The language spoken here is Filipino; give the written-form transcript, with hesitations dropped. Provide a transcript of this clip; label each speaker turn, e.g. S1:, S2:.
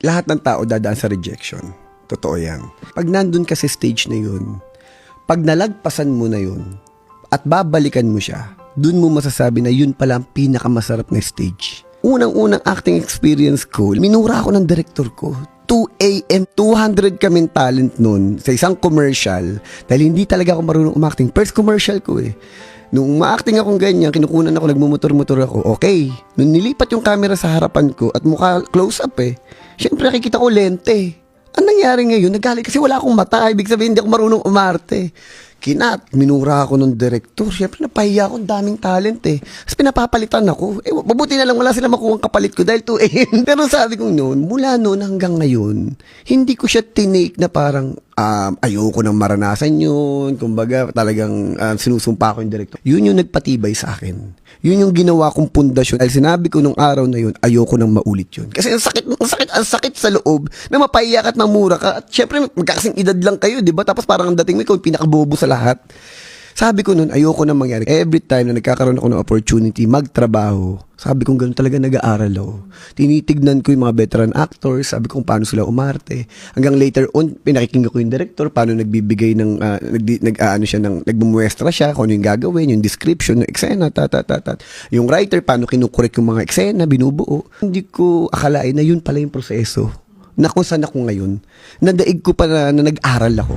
S1: lahat ng tao dadaan sa rejection. Totoo yan. Pag nandun ka sa stage na yun, pag nalagpasan mo na yun, at babalikan mo siya, dun mo masasabi na yun pala ang pinakamasarap na stage. Unang-unang acting experience ko, minura ako ng director ko. 2 a.m. 200 kaming talent nun sa isang commercial dahil hindi talaga ako marunong umacting. First commercial ko eh. Nung ma-acting akong ganyan, kinukunan ako, nagmumotor-motor ako. Okay. Nung nilipat yung camera sa harapan ko at mukha close up eh, syempre nakikita ko lente. Ang nangyari ngayon, nagalit kasi wala akong mata. Ibig sabihin, hindi ako marunong umarte. Minura ako ng director. Siyempre, napahiya ako, daming talent eh. Tapos pinapapalitan ako. Mabuti na lang, wala sila makuha kapalit ko dahil 2 a.m. Pero sabi ko noon, mula noon hanggang ngayon, hindi ko siya tinake na parang, ayoko nang maranasan yun. Kumbaga, talagang sinusumpa ko yung director. Yun yung nagpatibay sa akin. Yun yung ginawa kong pundasyon. Dahil sinabi ko nung araw na yun, ayoko nang maulit yun. Kasi ang sakit sa loob na mapahiya ka at mamura ka. At syempre, magkakasing edad lang kayo, di ba? Tapos parang ang dating mo, ikaw yung pinakabobo sa lahat. Sabi ko nun, ayoko nang mangyari. Every time na nagkakaroon ako ng opportunity magtrabaho, sabi ko gano'n talaga nag-aaral ako. Tinitignan ko yung mga veteran actors, sabi ko kung paano sila umarte. Hanggang later on, pinakikinggan ko yung director, paano nagbibigay ng, nagmumuestra siya, kung ano yung gagawin, yung description, yung eksena, Yung writer, paano kinukorek yung mga eksena, binubuo. Hindi ko akalain na yun pala yung proseso. Na kung saan ako ngayon, nadaig ko pa na nag-aral ako.